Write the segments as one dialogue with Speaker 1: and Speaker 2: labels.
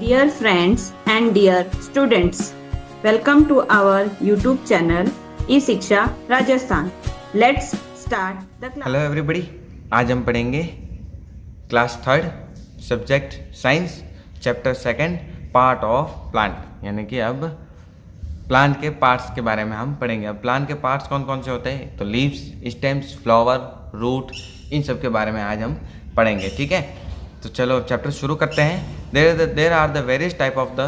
Speaker 1: Dear friends and dear students, welcome to our YouTube channel E-Shiksha Rajasthan. Let's start the class.
Speaker 2: Hello everybody, आज हम पढ़ेंगे class third subject science chapter second part of plant. यानी कि अब plant के parts के बारे में हम पढ़ेंगे। अब प्लांट के पार्ट्स कौन कौन से होते हैं, तो लीव्स, स्टेम्स, फ्लावर, रूट, इन सब के बारे में आज हम पढ़ेंगे। ठीक है, तो चलो चैप्टर शुरू करते हैं। There are the various type of the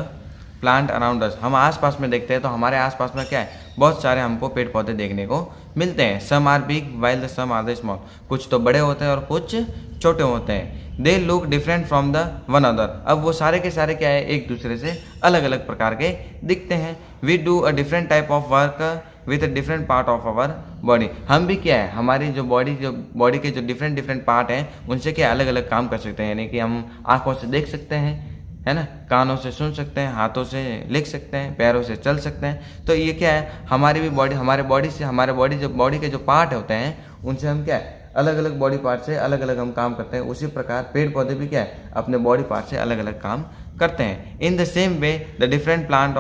Speaker 2: plant around us. हम आसपास में देखते हैं तो हमारे आसपास में क्या है, बहुत सारे हमको पेड़ पौधे देखने को मिलते हैं। Some are big while the some are the small. कुछ तो बड़े होते हैं और कुछ छोटे होते हैं। They look different from the one other. अब वो सारे के सारे क्या है, एक दूसरे से अलग अलग प्रकार के दिखते हैं। We do a different type of work with a different part of our body. हम भी क्या है, हमारी जो बॉडी के जो डिफरेंट पार्ट हैं उनसे क्या अलग अलग काम कर सकते हैं। यानी कि हम आँखों से देख सकते हैं, है ना, कानों से सुन सकते हैं, हाथों से लिख सकते हैं, पैरों से चल सकते हैं। तो ये क्या है, हमारी भी बॉडी, हमारे बॉडी के जो पार्ट होते हैं उनसे हम क्या है, अलग अलग बॉडी पार्ट से अलग अलग हम काम करते हैं। उसी प्रकार पेड़ पौधे भी क्या है, अपने बॉडी पार्ट से अलग अलग काम करते हैं। In the same way the different part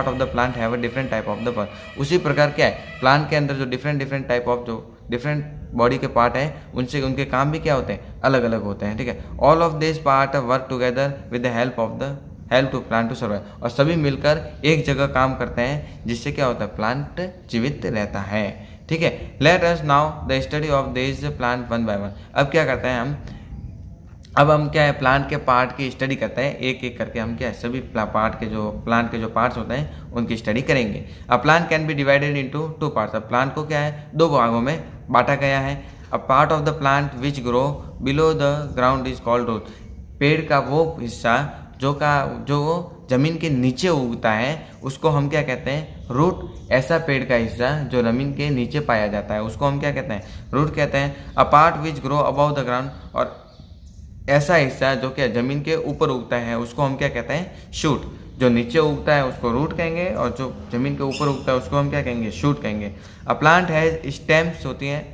Speaker 2: of the plant have a different type of the part. उसी प्रकार क्या है, प्लांट के अंदर जो डिफरेंट टाइप ऑफ जो डिफरेंट बॉडी के पार्ट हैं उनसे उनके काम भी क्या होते हैं, अलग अलग होते हैं। ठीक है, all of this part work together with the help to plant to survive. और सभी मिलकर एक जगह काम करते हैं जिससे क्या होता है, प्लांट जीवित रहता है। ठीक है, let us now the study of this plant one by one. अब क्या करते हैं हम क्या है, प्लांट के पार्ट की स्टडी करते हैं। एक एक करके हम क्या है, सभी प्लांट के जो पार्ट्स होते हैं उनकी स्टडी करेंगे। A plant can be divided into two parts. अब प्लांट को क्या है, दो भागों में बांटा गया है। A part of the plant which grow below the ground is called root. पेड़ का वो हिस्सा जो जमीन के नीचे उगता है उसको हम क्या कहते हैं, रूट। ऐसा पेड़ का हिस्सा जो जमीन के नीचे पाया जाता है उसको हम क्या कहते हैं, रूट कहते हैं। A part which grow above the ground. और ऐसा हिस्सा जो क्या जमीन के ऊपर उगता है उसको हम क्या कहते हैं, शूट। जो नीचे उगता है उसको रूट कहेंगे और जो जमीन के ऊपर उगता है उसको हम क्या कहेंगे, शूट कहेंगे। अ प्लांट है स्टेम्स होती हैं,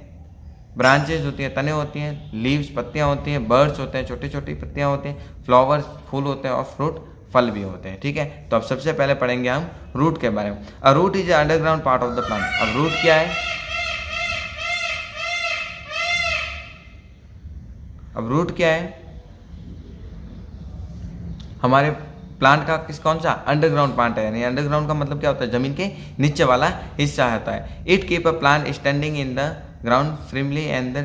Speaker 2: ब्रांचेज होती हैं, तने होती हैं, लीव्स पत्तियां होती हैं, बर्ड्स होते हैं, छोटी छोटी पत्तियां होती हैं, फ्लावर्स फूल होते हैं और फ्रूट फल भी होते हैं। ठीक है, तो अब सबसे पहले पढ़ेंगे हम रूट के बारे में। A root is underground part of the plant. अब रूट क्या है, हमारे प्लांट का कौन सा अंडरग्राउंड प्लांट है। यानी अंडरग्राउंड का मतलब क्या होता है, जमीन के नीचे वाला हिस्सा होता है। It keep a plant standing in the ground freely and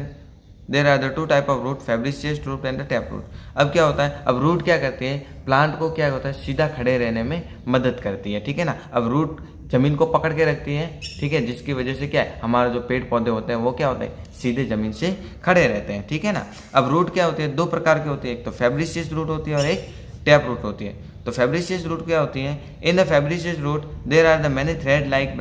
Speaker 2: there are the two type of root, fibrous root and the tap root. अब क्या होता है, अब रूट क्या करती है, प्लांट को क्या होता है, सीधा खड़े रहने में मदद करती है। ठीक है ना, अब रूट जमीन को पकड़ के रखती है। ठीक है, जिसकी वजह से क्या है, हमारे जो पेड़ पौधे होते हैं वो क्या होते हैं, सीधे जमीन से खड़े रहते हैं। ठीक है ना, अब रूट क्या होती है, दो प्रकार की होती है। एक तो फैब्रिशियस रूट होती है और एक टैप रूट होती है। तो फैब्रिशियस रूट क्या होती है, in the fibrous root there are the many thread like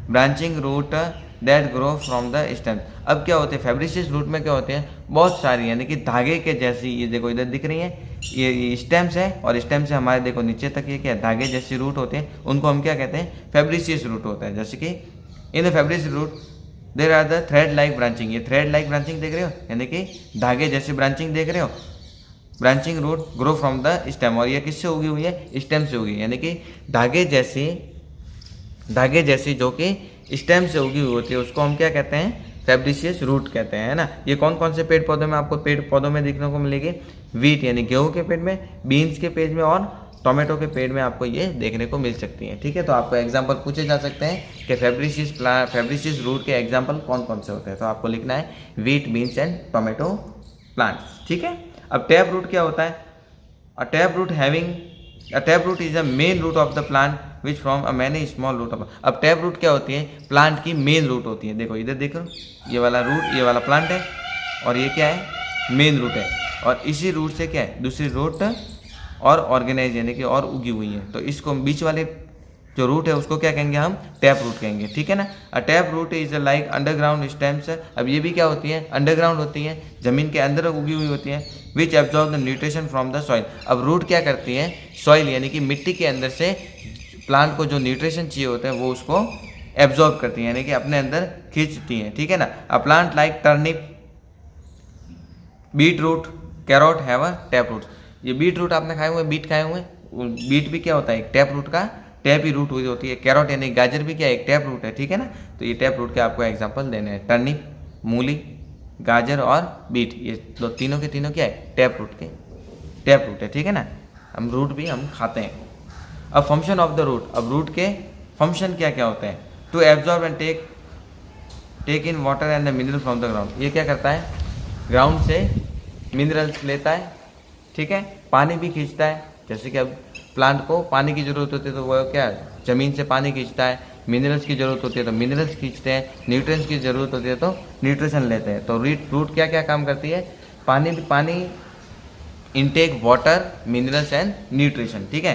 Speaker 2: branching root that grow from the stem. अब क्या होते हैं, फैब्रिशियस रूट में क्या होते हैं, बहुत सारी यानी कि धागे के जैसी, ये देखो इधर दिख रही है, ये स्टेम्स है और स्टेम से हमारे देखो नीचे तक ये क्या धागे जैसी रूट होते हैं, उनको हम क्या कहते हैं, फैब्रिशियस रूट होता है। जैसे कि in the fibrous root there are the thread like branching. ये थ्रेड लाइक ब्रांचिंग देख रहे हो, यानी कि धागे जैसी ब्रांचिंग देख रहे हो। Branching root grow from the stem. और ये किससे उगी हुई है, स्टेम से उगी, यानी कि धागे जैसी जो कि स्टेम से उगी हुई होती है उसको हम क्या कहते हैं, फैब्रिशियस रूट कहते हैं, है ना। ये कौन कौन से पेड़ पौधों में आपको देखने को मिलेगी, वीट यानी गेहूं के पेड़ में, बीन्स के पेड़ में और टोमेटो के पेड़ में आपको ये देखने को मिल सकती है। ठीक है, तो आपको एग्जाम्पल पूछे जा सकते हैं कि फैब्रिशियस रूट के एग्जाम्पल कौन कौन से होते हैं, तो आपको लिखना है wheat, beans and tomato plants. ठीक है, अब टैप रूट क्या होता है, a tap root is a main root of the plant which from a many small root of. अब टैप रूट क्या होती है, प्लांट की मेन रूट होती है। देखो इधर देखो, ये वाला रूट, ये वाला प्लांट है और ये क्या है, मेन रूट है। और इसी रूट से क्या है, दूसरी रूट और ऑर्गेनाइज यानी कि और उगी हुई है। तो इसको बीच वाले जो रूट है उसको क्या कहेंगे, हम टैप रूट कहेंगे। ठीक है ना, a tap root is like underground stems. अब ये भी क्या होती है, अंडरग्राउंड होती है, जमीन के अंदर उगी हुई होती है। विच absorb the nutrition from the soil. अब रूट क्या करती है, सॉइल यानी कि मिट्टी के अंदर से प्लांट को जो न्यूट्रिशन चाहिए होते हैं वो उसको एब्जॉर्ब करती है, यानी कि अपने अंदर खींचती हैं। ठीक है ना, a plant like turnip, beetroot, carrot have a tap root. ये बीट रूट आपने खाए हुए, बीट खाए हुए, बीट भी क्या होता है, एक टैप रूट का टैप ही रूट होती है। कैरोट यानी गाजर भी क्या है, एक टैप रूट है, ठीक है ना। तो ये टैप रूट के आपको एग्जांपल देने हैं, टर्निप, मूली, गाजर और बीट, ये तीनों के तीनों क्या है, टैप रूट है, ठीक है ना। हम रूट भी हम खाते हैं। अब फंक्शन ऑफ द रूट, अब रूट के फंक्शन क्या क्या होते हैं, to absorb and take in water and the mineral from the ground. ये क्या करता है, ग्राउंड से मिनरल्स लेता है, ठीक है, पानी भी खींचता है। जैसे कि अब प्लांट को पानी की जरूरत होती है तो वह क्या जमीन से पानी खींचता है, मिनरल्स की जरूरत होती है तो मिनरल्स खींचते हैं, न्यूट्रिएंट्स की जरूरत होती है तो न्यूट्रिशन लेते हैं। तो रूट क्या क्या काम करती है, पानी intake, water, minerals and nutrition, ठीक है,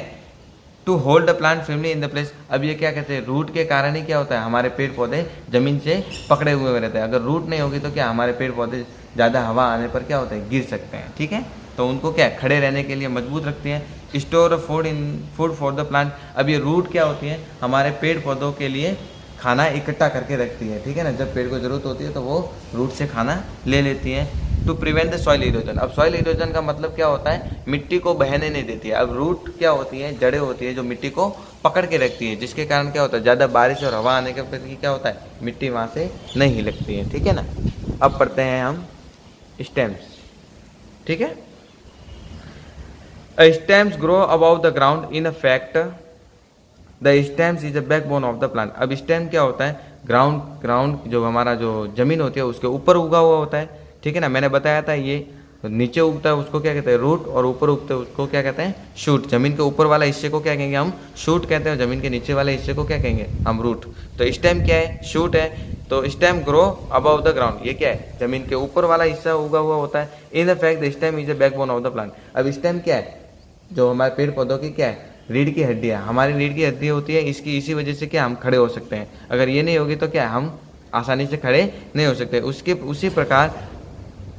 Speaker 2: to hold the plant firmly in the place. अब ये क्या कहते हैं, रूट के कारण ही क्या होता है, हमारे पेड़ पौधे जमीन से पकड़े हुए रहते हैं। अगर रूट नहीं होगी तो क्या हमारे पेड़ पौधे ज़्यादा हवा आने पर क्या होता है, गिर सकते हैं, ठीक है। तो उनको क्या खड़े रहने के लिए मजबूत रखती हैं। Store food for the plant. अब ये रूट क्या होती है, हमारे पेड़ पौधों के लिए खाना इकट्ठा करके रखती है, ठीक है ना। जब पेड़ को जरूरत होती है तो वो रूट से खाना ले लेती है। To prevent the soil erosion. अब सॉइल इरोजन का मतलब क्या होता है, मिट्टी को बहने नहीं देती है। अब रूट क्या होती है, जड़ें होती है जो मिट्टी को पकड़ के रखती है, जिसके कारण क्या होता है, ज़्यादा बारिश और हवा आने के प्रति क्या होता है, मिट्टी वहाँ से नहीं लगती है, ठीक है ना। अब पढ़ते हैं हम स्टेम्स, ठीक है। Stems grow about the ground, in fact the stems is the backbone of the plant. अब स्टेम क्या होता है, ग्राउंड जो हमारा जो जमीन होती है उसके ऊपर उगा हुआ होता है, ठीक है ना। मैंने बताया था ये नीचे उगता है उसको क्या कहते हैं, रूट, और ऊपर उगते हैं उसको क्या कहते हैं, शूट। जमीन के ऊपर वाला हिस्से को क्या कहेंगे हम, शूट कहते हैं, जमीन के नीचे वाले हिस्से को क्या कहेंगे हम, रूट। तो स्टेम क्या है, शूट है। तो stem grow above the ground, ये क्या है, जमीन के ऊपर वाला हिस्सा उगा हुआ होता है। In the fact the stem is the backbone of the plant. अब स्टेम क्या है, जो हमारे पेड़ पौधों की क्या है, रीढ़ की हड्डी है। हमारी रीढ़ की हड्डी होती है, इसकी इसी वजह से क्या हम खड़े हो सकते हैं। अगर ये नहीं होगी तो क्या हम आसानी से खड़े नहीं हो सकते। उसी प्रकार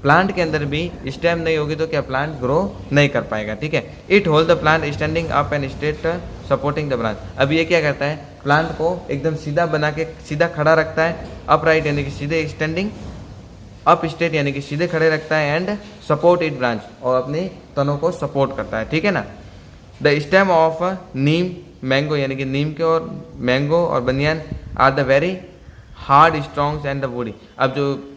Speaker 2: प्लांट के अंदर भी स्टेम नहीं होगी तो क्या प्लांट ग्रो नहीं कर पाएगा, ठीक है। It hold the plant standing up and straight supporting the branch. अब ये क्या करता है, प्लांट को एकदम सीधा बना के सीधा खड़ा रखता है, अपराइट यानी कि सीधे, स्टैंडिंग अप स्ट्रेट यानी कि सीधे खड़े रखता है, एंड सपोर्ट इट ब्रांच, और अपने तनों को सपोर्ट करता है, ठीक है ना। The stem of neem, mango यानी कि नीम के और मैंगो और banyan are the very hard, strong and the woody. अब जो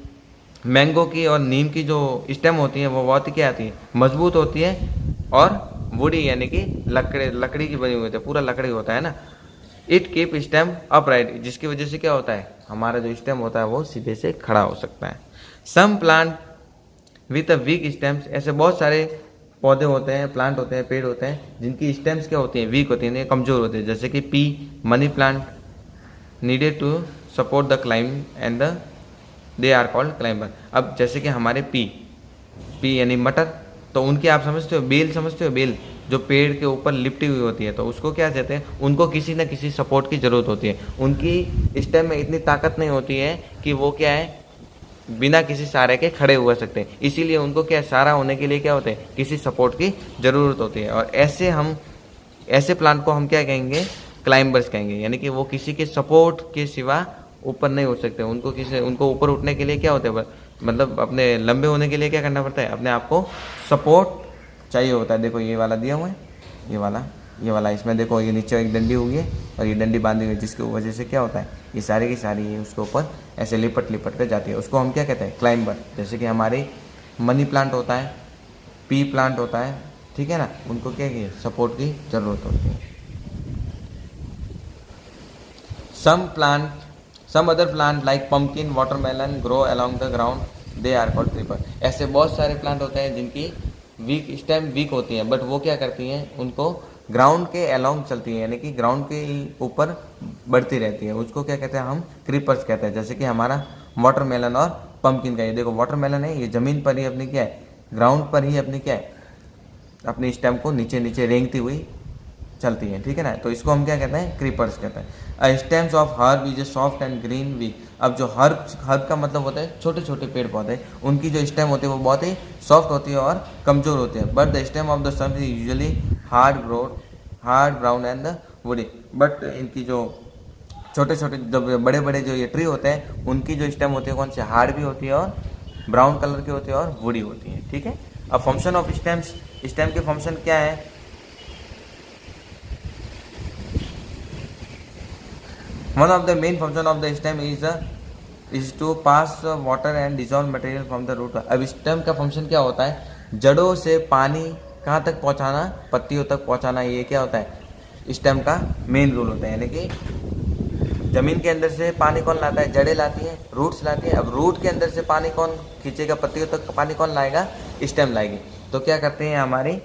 Speaker 2: मैंगो की और नीम की जो स्टेम होती है वो बहुत ही क्या आती है, मजबूत होती है, और वुडी यानी कि लकड़ी की बनी हुई होती है, पूरा लकड़ी होता है ना। इट कीप स्टेम अपराइट, जिसकी वजह से क्या होता है, हमारा जो स्टेम होता है वो सीधे से खड़ा हो सकता है। Some plant with a weak stems, ऐसे बहुत सारे पौधे होते हैं, प्लांट होते हैं, पेड़ होते हैं जिनकी स्टेम्स क्या होती हैं, वीक होती हैं, कमजोर होती है। जैसे कि pea, money plant, needed to support the climb and the they are called climber. अब जैसे कि हमारे पी यानी मटर, तो उनकी आप समझते हो, बेल समझते हो, बेल जो पेड़ के ऊपर लिपटी हुई होती है, तो उसको क्या कहते हैं, उनको किसी न किसी सपोर्ट की जरूरत होती है। उनकी स्टेम में इतनी ताकत नहीं होती है कि वो क्या है, बिना किसी सहारे के खड़े हुआ सकते हैं, इसीलिए उनको क्या सहारा होने के लिए क्या होते हैं, किसी सपोर्ट की जरूरत होती है। और ऐसे प्लांट को हम क्या कहेंगे, क्लाइंबर्स कहेंगे, यानी कि वो किसी के सपोर्ट के सिवा ऊपर नहीं उठ सकते। उनको ऊपर उठने के लिए क्या होता है, मतलब अपने लंबे होने के लिए क्या करना पड़ता है, अपने आप को सपोर्ट चाहिए होता है। देखो ये वाला दिया हुआ है, ये वाला इसमें देखो, ये नीचे एक डंडी हुई है और ये डंडी बांधी हुई है, जिसकी वजह से क्या होता है, ये सारी की सारी ये उसके ऊपर ऐसे लिपट कर जाती है। उसको हम क्या कहते हैं, क्लाइंबर। जैसे कि हमारे मनी प्लांट होता है, पी प्लांट होता है, ठीक है ना, उनको क्या है, सपोर्ट की जरूरत होती है। Some other plant like pumpkin, watermelon grow along the ground, they are called creeper। ऐसे बहुत सारे प्लांट होते हैं जिनकी स्टेम वीक होती है, बट वो क्या करती हैं, उनको ग्राउंड के अलोंग चलती है, यानी कि ग्राउंड के ऊपर बढ़ती रहती है। उसको क्या कहते हैं, हम क्रीपर्स कहते हैं। जैसे कि हमारा वाटरमेलन और पम्पकिन का, ये देखो वाटरमेलन है, ये जमीन पर ही अपनी क्या है, ग्राउंड पर ही अपनी क्या है, अपनी स्टेम को नीचे रेंगती हुई चलती है, ठीक है ना। तो इसको हम क्या कहते हैं, क्रीपर्स कहते हैं। Stems of herb is soft and green weak. अब जो हर्ब का मतलब होता है छोटे छोटे पेड़ पौधे, उनकी जो स्टेम होती है वो बहुत ही सॉफ्ट होती है और कमजोर होती है। But the stem of the some is usually hard brown and the woody. But इनकी जो छोटे जो बड़े जो ये ट्री होते हैं, उनकी जो स्टेम होती है कौन सी, हार्ड भी होती है और ब्राउन कलर की होती है और वुडी होती है, ठीक है। अब फंक्शन ऑफ स्टेम्स स्टेम की फंक्शन क्या है? One of the main function of the stem is to pass water and dissolve material from the root. अब स्टेम का फंक्शन क्या होता है? जड़ों से पानी कहाँ तक पहुँचाना, पत्तियों तक पहुँचाना। ये क्या होता है? स्टेम का मेन रोल होता है। यानी कि जमीन के अंदर से पानी कौन लाता है? जड़ें लाती हैं, रूट्स लाती हैं। अब रूट के अंदर से पानी कौन खींचेगा? पत्तियों तक पानी कौन लाएगा? स्टेम लाएगी। तो क्या करते हैं, हमारी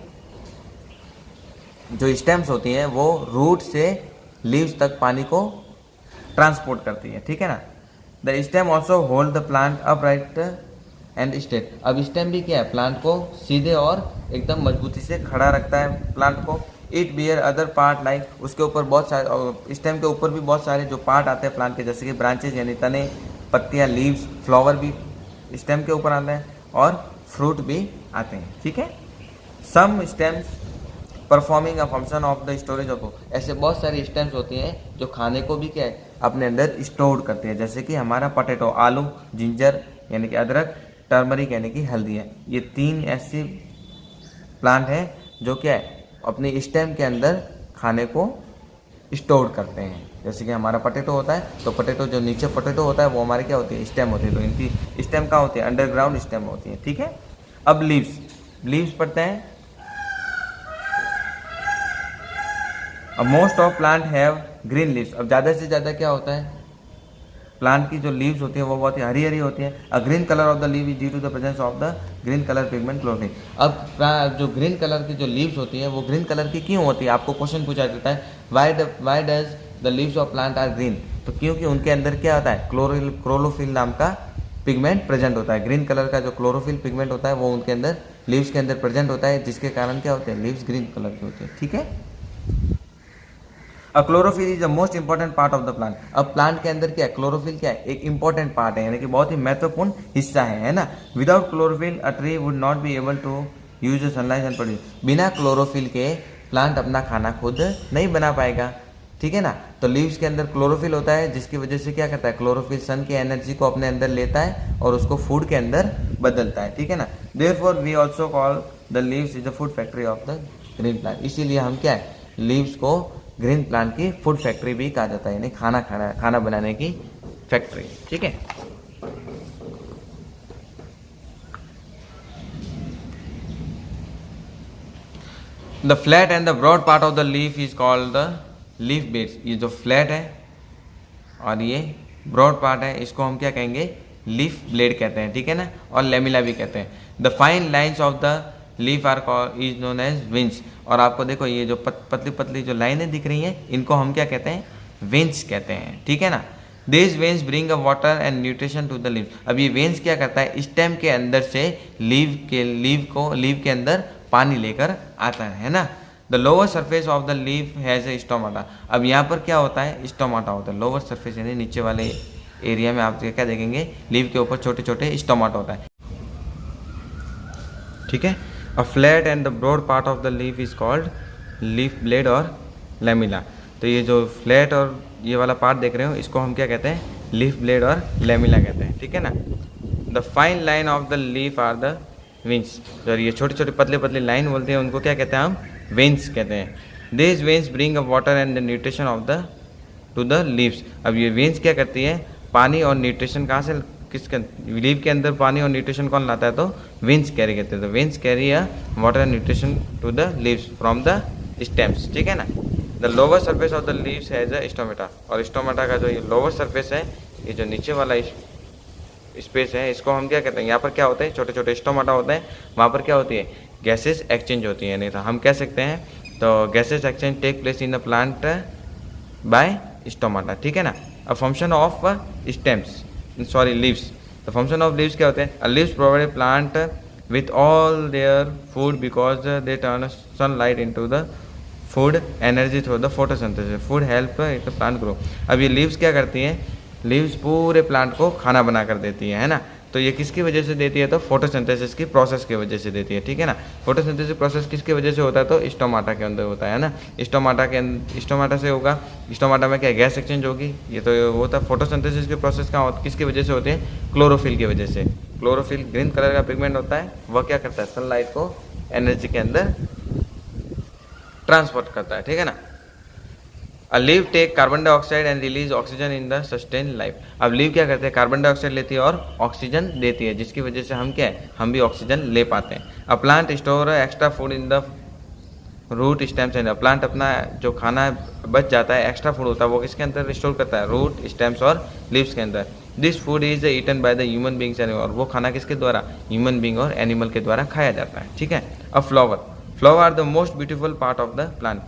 Speaker 2: जो स्टेम्स होती हैं वो रूट से लीव्स तक पानी को ट्रांसपोर्ट करती है, ठीक है ना। The stem also hold the plant upright and straight. अब स्टेम भी क्या है? प्लांट को सीधे और एकदम मजबूती से खड़ा रखता है प्लांट को। It bear other part like, उसके ऊपर बहुत सारे, स्टेम के ऊपर भी बहुत सारे जो पार्ट आते हैं प्लांट के, जैसे कि ब्रांचेज यानी तने, पत्तियां, लीव्स, फ्लावर भी स्टेम के ऊपर आते हैं और फ्रूट भी आते हैं, ठीक है। Some stems performing a function of the storage of. ऐसे बहुत सारी स्टेम्स होती हैं जो खाने को भी क्या है? अपने अंदर स्टोर करते हैं। जैसे कि हमारा पोटैटो, आलू, जिंजर यानी कि अदरक, टर्मरिक यानी कि हल्दी है। ये 3 ऐसी प्लांट है जो क्या है? अपनी स्टेम के अंदर खाने को स्टोर करते हैं। जैसे कि हमारा पोटैटो होता है, तो पोटैटो जो नीचे पोटैटो होता है वो हमारे क्या होती है? स्टेम होती है। तो इनकी स्टेम कहाँ होती है? अंडरग्राउंड स्टेम होती है, ठीक है। अब लीव्स पढ़ते हैं। अब most of plant have green leaves. अब ज़्यादा से ज़्यादा क्या होता है? प्लांट की जो लीव्स होती है वो बहुत ही हरी हरी होती है। A green colour of the leaf is due to the presence of the green colour pigment chlorophyll. अब जो ग्रीन कलर की जो लीव्स होती है वो ग्रीन कलर की क्यों होती है? आपको क्वेश्चन पूछा जाता है, why does the leaves of plant are green? तो क्योंकि उनके अंदर क्या होता है? क्लोरोफिल नाम का पिगमेंट प्रेजेंट होता है। ग्रीन कलर का जो क्लोरोफिल पिगमेंट होता है वो उनके अंदर, लीव्स के अंदर प्रेजेंट होता है, जिसके कारण क्या होते हैं? लीव्स ग्रीन कलर की होती है, ठीक है। Chlorophyll is the most important part of the plant. अब प्लांट के अंदर क्या है? क्लोरोफिल क्या है? एक इंपॉर्टेंट पार्ट है, यानी कि बहुत ही महत्वपूर्ण हिस्सा है ना। Without chlorophyll a tree would not be able to use the sunlight and produce. बिना क्लोरोफिल के प्लांट अपना खाना खुद नहीं बना पाएगा, ठीक है ना। तो लीव्स के अंदर क्लोरोफिल होता है, जिसकी वजह से क्या करता है? क्लोरोफिल सन की एनर्जी को अपने अंदर लेता है और उसको फूड के अंदर बदलता है, ठीक है ना। Therefore we also call the leaves is the food factory of the green plant. इसीलिए हम क्या है? लीव्स को ग्रीन प्लांट की फूड फैक्ट्री भी कहा जाता है, यानी खाना बनाने की फैक्ट्री, ठीक है। The flat and the broad part of the leaf is called the leaf beds. ये जो फ्लैट है और ये ब्रॉड पार्ट है, इसको हम क्या कहेंगे? लीफ ब्लेड कहते हैं, ठीक है ना। और लेमिला भी कहते हैं। The fine lines of the leaf are is known as veins. और आपको देखो ये जो पतली पतली जो लाइनें दिख रही हैं, इनको हम क्या कहते हैं? वेंस कहते हैं, ठीक है ना। This veins bring a water and nutrition to the leave. अब ये वेंस क्या करता है? स्टेम के अंदर से लीव के अंदर पानी लेकर आता है ना। The lower surface of the leave has a stomata. अब यहाँ पर क्या होता है? स्टोमाटा होता है। लोअर सरफेस यानी नीचे वाले एरिया में आप क्या देखेंगे? लीव के ऊपर छोटे छोटे स्टोमाटा होता है, ठीक है। A flat and the broad part of the leaf is called leaf blade और लेमिला। तो ये जो फ्लैट और ये वाला पार्ट देख रहे हो, इसको हम क्या कहते हैं? लीफ ब्लेड और लेमिला कहते हैं, ठीक है ना। The fine line of the leaf are the veins. जो ये छोटी छोटी पतली पतली लाइन बोलते हैं उनको क्या कहते हैं? हम वेंस कहते हैं। This veins bring a water and the nutrition of the to the leaves. अब ये वेंस क्या करती है? पानी और न्यूट्रिशन कहाँ से, किसके लीव के अंदर पानी और न्यूट्रिशन कौन लाता है? तो वेंस कैरी करते हैं। तो veins carry a water and nutrition to the leaves from the stems, ठीक है ना। The lower surface of the leaves has a stomata. और स्टोमाटा का जो ये लोअर सरफेस है, ये जो नीचे वाला स्पेस है, इसको हम क्या कहते हैं? यहाँ पर क्या होता है? छोटे छोटे स्टोमाटा होते हैं। वहाँ पर क्या होती है? गैसेस एक्सचेंज होती है। नहीं तो हम कह सकते हैं, तो gases exchange take place in the plant by stomata, ठीक है ना। A function of stems, sorry leaves. The function of leaves क्या होते हैं? Leaves provide plant with all their food because they turn sunlight into the food energy through the photosynthesis. Food help it plant grow. अब ये leaves क्या करती हैं? Leaves पूरे plant को खाना बना कर देती है ना। तो ये किसकी वजह से देती है? तो फोटोसिंथेसिस की प्रोसेस की वजह से देती है, ठीक है ना। फोटोसिंथेसिस प्रोसेस किसकी वजह से होता है? तो स्टोमाटा के अंदर होता है ना। स्टोमाटा से होगा। स्टोमाटा में क्या गैस एक्सचेंज होगी? ये तो होता है फोटोसिंथेसिस की प्रोसेस किसकी वजह से होती है? क्लोरोफिल की वजह से। क्लोरोफिल ग्रीन कलर का पिगमेंट होता है, वह क्या करता है, सनलाइट को एनर्जी के अंदर ट्रांसपोर्ट करता है, ठीक है ना। A leaf take carbon dioxide and release oxygen in the sustain life. अब लीव क्या करते हैं, कार्बन डाइऑक्साइड लेती है और ऑक्सीजन देती है, जिसकी वजह से हम क्या है, हम भी ऑक्सीजन ले पाते हैं। A plant store extra food in the root stems and plant अपना जो खाना बच जाता है, एक्स्ट्रा फूड होता है, वो किसके अंदर स्टोर करता है, रूट स्टेम्स और लीव्स के अंदर। This food is eaten by the human beings and, और वो खाना किसके द्वारा, ह्यूमन बींग और एनिमल के द्वारा खाया जाता है, ठीक है। अब flower are the most beautiful part of the plant.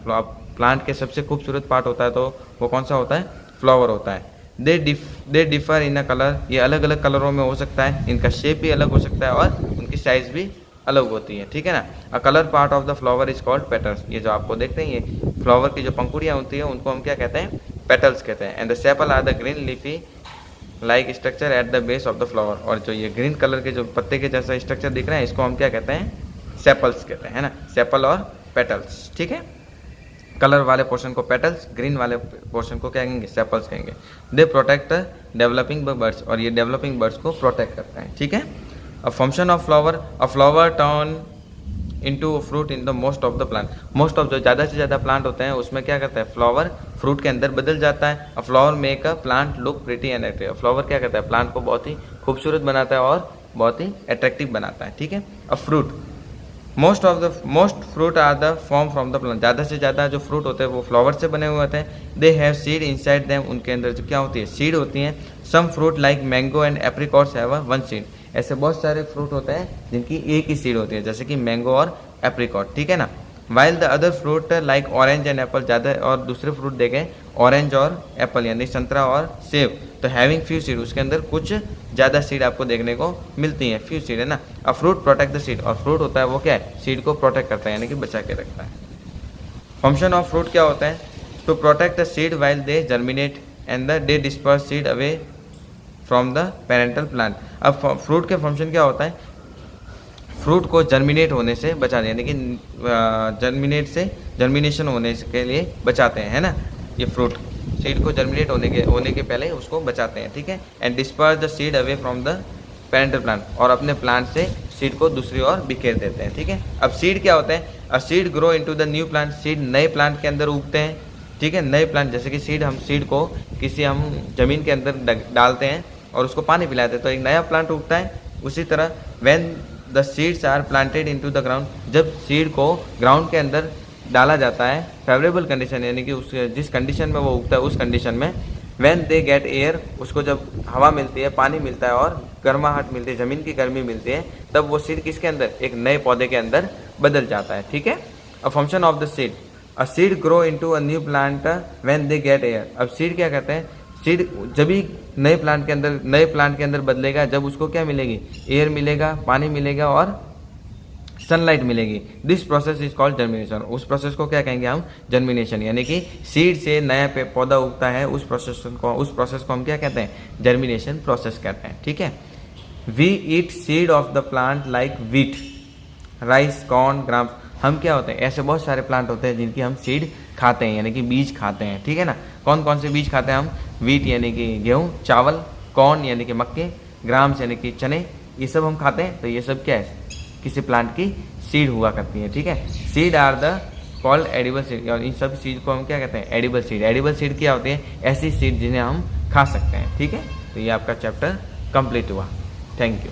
Speaker 2: Plant के सबसे खूबसूरत पार्ट होता है तो वो कौन सा होता है, फ्लावर होता है। They differ in a colour, ये अलग अलग कलरों में हो सकता है, इनका शेप भी अलग हो सकता है और उनकी साइज भी अलग होती है, ठीक है ना। A colour part of the flower is called petals. ये जो आपको देखते हैं, ये फ्लावर की जो पंखुड़ियाँ होती है उनको हम क्या कहते हैं, पेटल्स कहते हैं। And the sepal are the green leafy like structure at the base of the flower, और जो ये ग्रीन कलर के जो पत्ते के जैसा स्ट्रक्चर दिख रहा है, इसको हम क्या कहते हैं, सेपल्स कहते हैं, है ना, सेपल और पेटल्स, ठीक है। कलर वाले पोर्शन को पेटल्स, ग्रीन वाले पोर्शन को क्या कहेंगे, सेपल्स कहेंगे। दे प्रोटेक्ट डेवलपिंग बर्ड्स, और ये डेवलपिंग बर्ड्स को प्रोटेक्ट करते हैं, ठीक है। अ function of flower, a flower turn into fruit in the most of the plant. Most of जो ज़्यादा से ज़्यादा प्लांट होते हैं उसमें क्या करता है, फ्लावर फ्रूट के अंदर बदल जाता है। अ flower make a plant look pretty and attractive. Flower क्या करता है, प्लांट को बहुत ही खूबसूरत बनाता है और बहुत ही अट्रैक्टिव बनाता है, ठीक है। A fruit, most fruit are the form from the plant. ज़्यादा से ज़्यादा जो फ्रूट होते हैं वो फ्लावर से बने हुए होते हैं। They have seed inside them, उनके अंदर जो क्या होती है, सीड होती हैं। Some fruit like mango and apricots have one seed. ऐसे बहुत सारे फ्रूट होते हैं जिनकी एक ही सीड होती है, जैसे कि मैंगो और एप्रिकॉट, ठीक है ना। While the other fruit like orange and Apple, ज़्यादा और दूसरे फ्रूट देखें ऑरेंज और एप्पल यानी संतरा और सेब, तो हैविंग फ्यू सीड, उसके अंदर कुछ ज़्यादा सीड आपको देखने को मिलती हैं, फ्यू सीड, है ना। A fruit protect the seed, और फ्रूट होता है वो क्या है, सीड को प्रोटेक्ट करता है यानी कि बचा के रखता है। फंक्शन ऑफ फ्रूट क्या होता है, to protect the seed while they germinate and the they disperse seed away from the parental plant. अब फ्रूट के फंक्शन क्या होता है, फ्रूट को जर्मिनेट होने से बचाते हैं, यानी कि जर्मिनेशन होने के लिए बचाते हैं, है ना। ये फ्रूट सीड को जर्मिनेट होने के पहले उसको बचाते हैं, ठीक है। And disperse the seed away from the parental plant, और अपने प्लांट से सीड को दूसरी ओर बिखेर देते हैं, ठीक है। अब सीड क्या होता है, a seed grow into the new plant, seed नए प्लांट के अंदर उगते हैं, ठीक है। नए प्लांट, जैसे कि सीड को किसी हम जमीन के अंदर डालते हैं और उसको पानी पिलाते हैं तो एक नया प्लांट उगता है। उसी तरह when the seeds are planted into the ground, जब सीड को ग्राउंड के अंदर डाला जाता है, फेवरेबल कंडीशन यानी कि उस जिस कंडीशन में वो उगता है उस कंडीशन में, व्हेन दे गेट एयर, उसको जब हवा मिलती है, पानी मिलता है और गर्माहट मिलती है, ज़मीन की गर्मी मिलती है, तब वो सीड किसके अंदर, एक नए पौधे के अंदर बदल जाता है, ठीक है। अ function of the seed, a seed grow into a new plant when they get air. अब सीड क्या कहते हैं, सीड जब भी नए प्लांट के अंदर बदलेगा जब उसको क्या मिलेगी, एयर मिलेगा, पानी मिलेगा और सनलाइट मिलेगी। This process is called germination. उस प्रोसेस को क्या कहेंगे हम, जर्मिनेशन, यानी कि सीड से नया पौधा उगता है, उस प्रोसेस को हम क्या कहते हैं, जर्मिनेशन प्रोसेस कहते हैं, ठीक है। We eat seed of the plant like wheat, rice, corn, grams. हम क्या होते हैं, ऐसे बहुत सारे प्लांट होते हैं जिनकी हम सीड खाते हैं यानी कि बीज खाते हैं, ठीक है ना। कौन कौन से बीज खाते हैं हम, वीट यानी कि गेहूँ चावल, कॉर्न यानी कि मक्के, ग्राम्स यानी कि चने, ये सब हम खाते हैं। तो ये सब क्या है, किसी प्लांट की सीड हुआ करती है, ठीक है। Seed are the called edible seed, और इन सब सीड को हम क्या कहते हैं, एडिबल सीड। एडिबल सीड क्या होती है, ऐसी सीड जिन्हें हम खा सकते हैं, ठीक है। तो ये आपका चैप्टर कंप्लीट हुआ। Thank you.